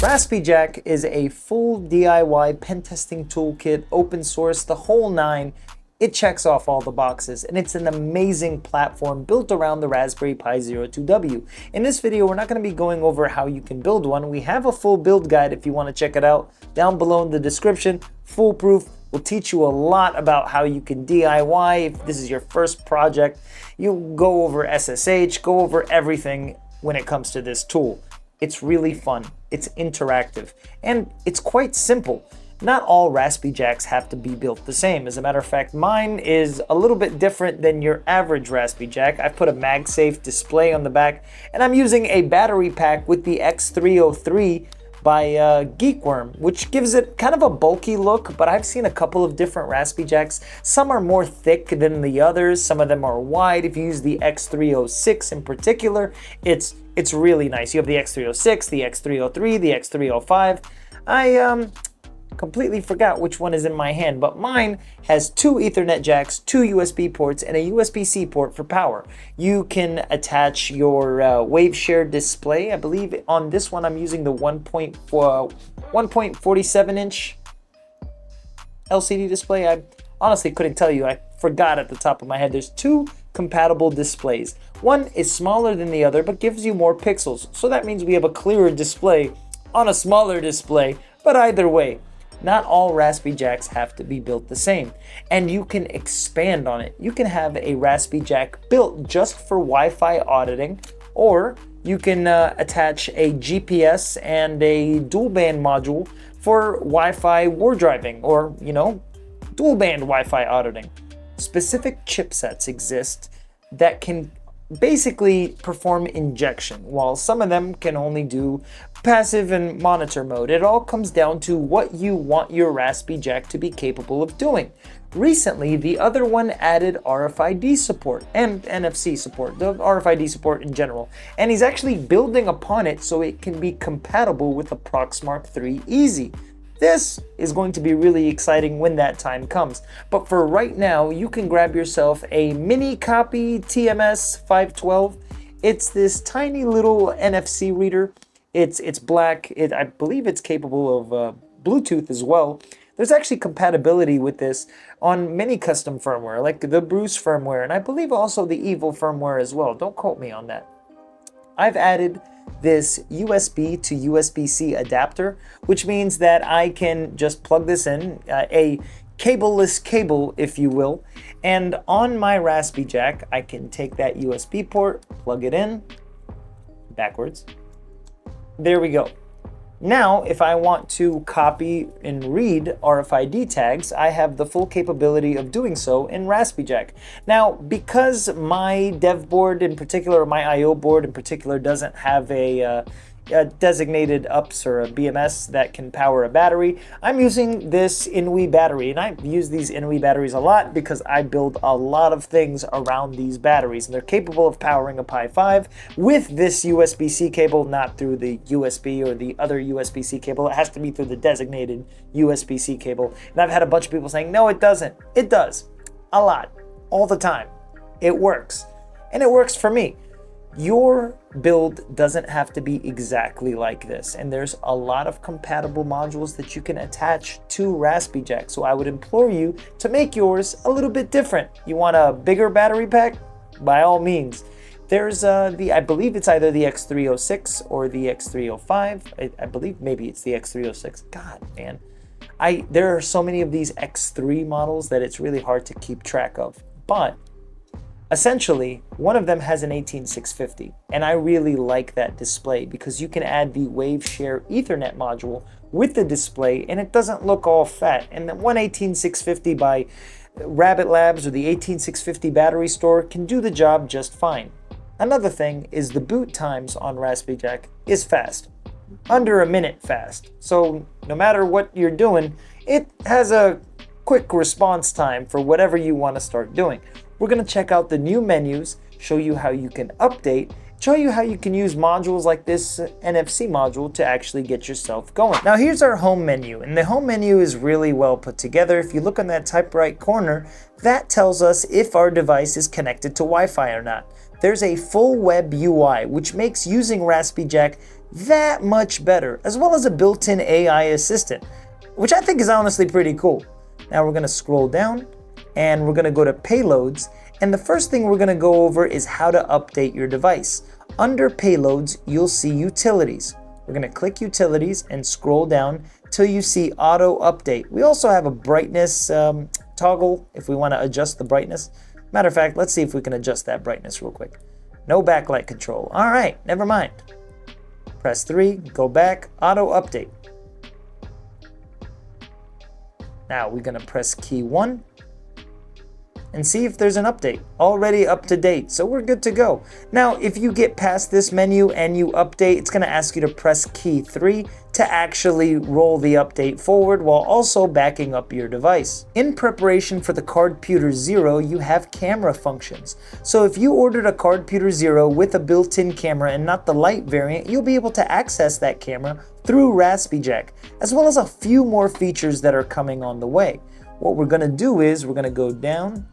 Raspyjack is a full DIY pen testing toolkit, open source, the whole nine. It checks off all the boxes, and it's an amazing platform built around the Raspberry Pi Zero 2W. In this video, we're not going to be going over how you can build one. We have a full build guide if you want to check it out down below in the description. Foolproof. Will teach you a lot about how you can DIY. If this is your first project, you go over SSH, go over everything when it comes to this tool. It's really fun, it's interactive, and it's quite simple. Not all Raspyjacks have to be built the same. As a matter of fact, mine is a little bit different than your average Raspyjack. I put a MagSafe display on the back, and I'm using a battery pack with the X303 by Geekworm, which gives it kind of a bulky look, but I've seen a couple of different Raspyjacks. Some are more thick than the others, some of them are wide. If you use the X306 in particular, it's really nice. You have the X306, the X303, the X305. I completely forgot which one is in my hand, but mine has two Ethernet jacks, two USB ports, and a USB-C port for power. You can attach your WaveShare display. I believe on this one I'm using the 1.47 inch LCD display. I honestly couldn't tell you. I forgot at the top of my head. There's two compatible displays. One is smaller than the other, but gives you more pixels. So that means we have a clearer display on a smaller display, but either way, not all Raspyjacks have to be built the same, and you can expand on it. You can have a Raspyjack built just for Wi-Fi auditing, or you can attach a GPS and a dual band module for Wi-Fi war driving, or, dual band Wi-Fi auditing. Specific chipsets exist that can basically perform injection, while some of them can only do passive and monitor mode. It all comes down to what you want your Raspyjack to be capable of doing. Recently, the other one added RFID support and NFC support, the RFID support in general, and he's actually building upon it so it can be compatible with the ProxMark 3 Easy. This is going to be really exciting when that time comes. But for right now, you can grab yourself a mini copy TMS 512. It's this tiny little NFC reader. It's black. I believe it's capable of Bluetooth as well. There's actually compatibility with this on many custom firmware, like the Bruce firmware, and I believe also the Evil firmware as well. Don't quote me on that. I've added this USB to USB-C adapter, which means that I can just plug this in, a cableless cable, if you will, and on my Raspyjack, I can take that USB port, plug it in, backwards. There we go. Now, if I want to copy and read RFID tags, I have the full capability of doing so in Raspyjack. Now, because my dev board in particular, or my IO board in particular, doesn't have a designated UPS or a BMS that can power a battery, I'm using this INWI battery, and I use these INWI batteries a lot because I build a lot of things around these batteries, and they're capable of powering a Pi 5 with this USB-C cable, not through the USB or the other USB-C cable. It has to be through the designated USB-C cable, and I've had a bunch of people saying, no, it doesn't. It does. A lot. All the time. It works. And it works for me. Your build doesn't have to be exactly like this, and there's a lot of compatible modules that you can attach to Raspyjack, so I would implore you to make yours a little bit different. You want a bigger battery pack? By all means. There's I believe it's either the X306 or the X305. I believe maybe it's the X306. God, man. There are so many of these X3 models that it's really hard to keep track of, but essentially, one of them has an 18650, and I really like that display because you can add the WaveShare Ethernet module with the display, and it doesn't look all fat. And the 18650 by Rabbit Labs or the 18650 battery store can do the job just fine. Another thing is the boot times on Raspyjack is fast, under a minute fast. So no matter what you're doing, it has a quick response time for whatever you want to start doing. We're going to check out the new menus, show you how you can update, show you how you can use modules like this NFC module to actually get yourself going. Now here's our home menu, and the home menu is really well put together. If you look on that top right corner, that tells us if our device is connected to Wi-Fi or not. There's a full WebUI, which makes using Raspyjack that much better, as well as a built-in AI assistant, which I think is honestly pretty cool. Now we're going to scroll down and we're going to go to Payloads, and the first thing we're going to go over is how to update your device. Under Payloads, you'll see Utilities. We're going to click Utilities and scroll down till you see Auto Update. We also have a brightness toggle if we want to adjust the brightness. Matter of fact, let's see if we can adjust that brightness real quick. No backlight control. All right, never mind. Press 3, go back, Auto Update. Now we're going to press key 1 and see if there's an update. Already up to date, so we're good to go. Now, if you get past this menu and you update, it's going to ask you to press key 3 to actually roll the update forward while also backing up your device. In preparation for the Cardputer Zero, you have camera functions. So if you ordered a Cardputer Zero with a built-in camera and not the light variant, you'll be able to access that camera through Raspyjack, as well as a few more features that are coming on the way. What we're going to do is we're going to go down,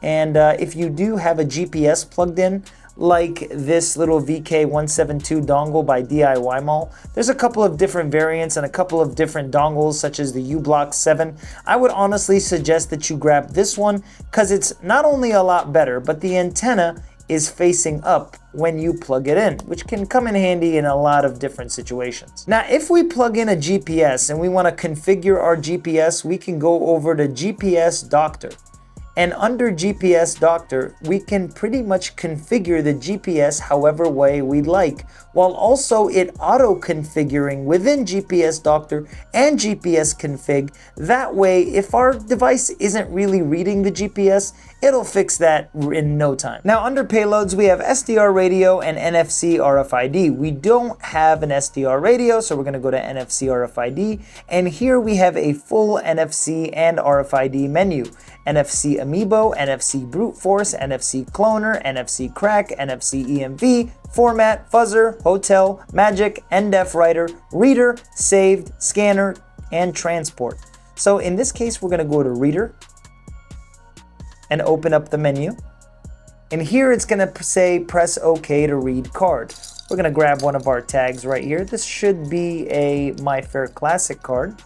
and if you do have a GPS plugged in, like this little VK172 dongle by DIY Mall, there's a couple of different variants and a couple of different dongles, such as the uBlock 7. I would honestly suggest that you grab this one because it's not only a lot better, but the antenna is facing up when you plug it in, which can come in handy in a lot of different situations. Now, if we plug in a GPS and we want to configure our GPS, we can go over to GPS Doctor. And under GPS Doctor, we can pretty much configure the GPS however way we'd like, while also it auto-configuring within GPS Doctor and GPS Config. That way, if our device isn't really reading the GPS, it'll fix that in no time. Now, under Payloads, we have SDR radio and NFC RFID. We don't have an SDR radio, so we're going to go to NFC RFID. And here we have a full NFC and RFID menu. NFC Amiibo, NFC Brute Force, NFC Cloner, NFC Crack, NFC EMV, Format, Fuzzer, Hotel, Magic, NDEF Writer, Reader, Saved, Scanner, and Transport. So in this case, we're going to go to Reader and open up the menu. And here it's going to say press OK to read card. We're going to grab one of our tags right here. This should be a My Fair Classic card.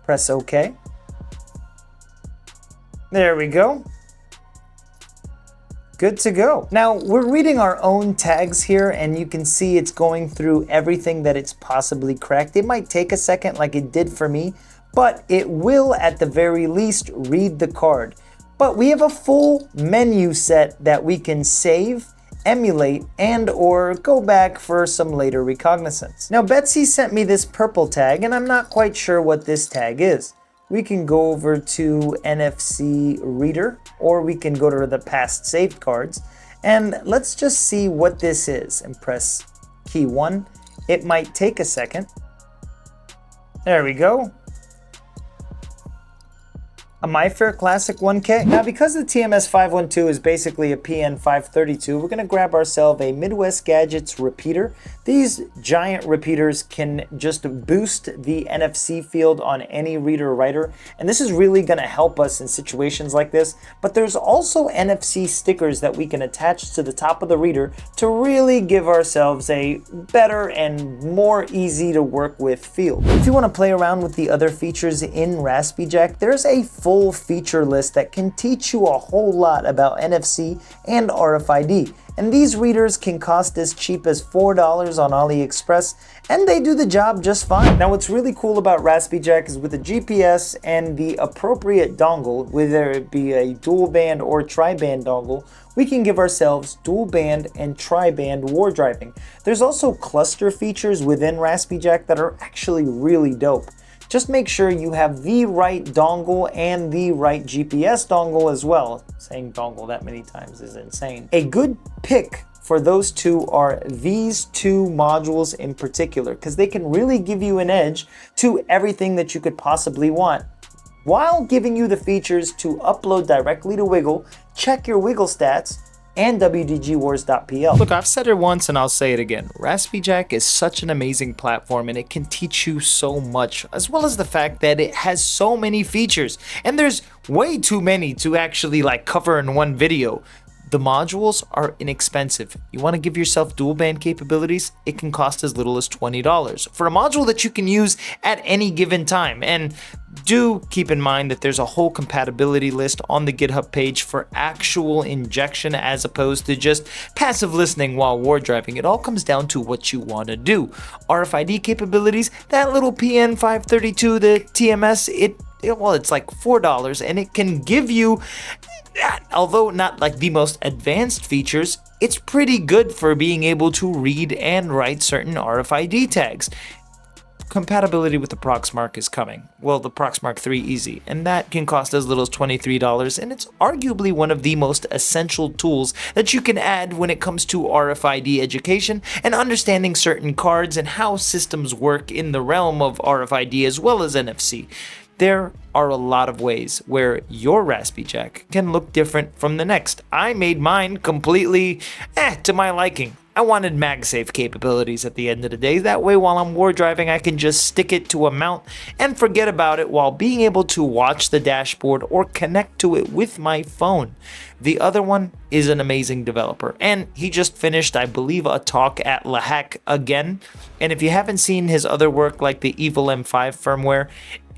Press OK. There we go. Good to go. Now we're reading our own tags here, and you can see it's going through everything that it's possibly cracked. It might take a second like it did for me, but it will at the very least read the card. But we have a full menu set that we can save, emulate, and or go back for some later recognizance. Now Betsy sent me this purple tag, and I'm not quite sure what this tag is. We can go over to NFC Reader, or we can go to the past saved cards, and let's just see what this is and press key 1. It might take a second. There we go. A My Fair Classic 1K. Now, because the TMS 512 is basically a PN 532, we're going to grab ourselves a Midwest Gadgets repeater. These giant repeaters can just boost the NFC field on any reader or writer, and this is really going to help us in situations like this. But there's also NFC stickers that we can attach to the top of the reader to really give ourselves a better and more easy to work with feel. If you want to play around with the other features in Raspyjack, there's a full feature list that can teach you a whole lot about NFC and RFID. And these readers can cost as cheap as $4 on AliExpress, and they do the job just fine. Now, what's really cool about Raspyjack is with the GPS and the appropriate dongle, whether it be a dual band or tri-band dongle, we can give ourselves dual band and tri-band war driving. There's also cluster features within Raspyjack that are actually really dope. Just make sure you have the right dongle and the right GPS dongle as well. Saying dongle that many times is insane. A good pick for those two are these two modules in particular, because they can really give you an edge to everything that you could possibly want, while giving you the features to upload directly to Wiggle, check your Wiggle stats, and WDGWars.pl. Look, I've said it once and I'll say it again. Raspyjack is such an amazing platform, and it can teach you so much, as well as the fact that it has so many features, and there's way too many to actually cover in one video. The modules are inexpensive. You want to give yourself dual band capabilities? It can cost as little as $20 for a module that you can use at any given time. And do keep in mind that there's a whole compatibility list on the GitHub page for actual injection as opposed to just passive listening while war driving. It all comes down to what you want to do. RFID capabilities, that little PN532, the TMS, it's like $4 and it can give you, although not like the most advanced features, it's pretty good for being able to read and write certain RFID tags. Compatibility with the ProxMark is coming. Well, the ProxMark 3 Easy, and that can cost as little as $23, and it's arguably one of the most essential tools that you can add when it comes to RFID education and understanding certain cards and how systems work in the realm of RFID as well as NFC. There are a lot of ways where your Raspyjack can look different from the next. I made mine completely to my liking. I wanted MagSafe capabilities at the end of the day. That way, while I'm war driving, I can just stick it to a mount and forget about it while being able to watch the dashboard or connect to it with my phone. The other one is an amazing developer, and he just finished, I believe, a talk at LAHAC again. And if you haven't seen his other work like the Evil M5 firmware,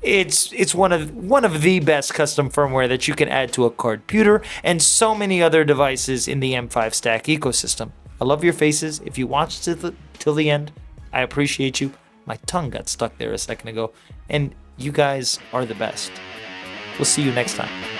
it's one of the best custom firmware that you can add to a computer and so many other devices in the M5 stack ecosystem. I love your faces. If you watched till the end, I appreciate you. My tongue got stuck there a second ago, and you guys are the best. We'll see you next time.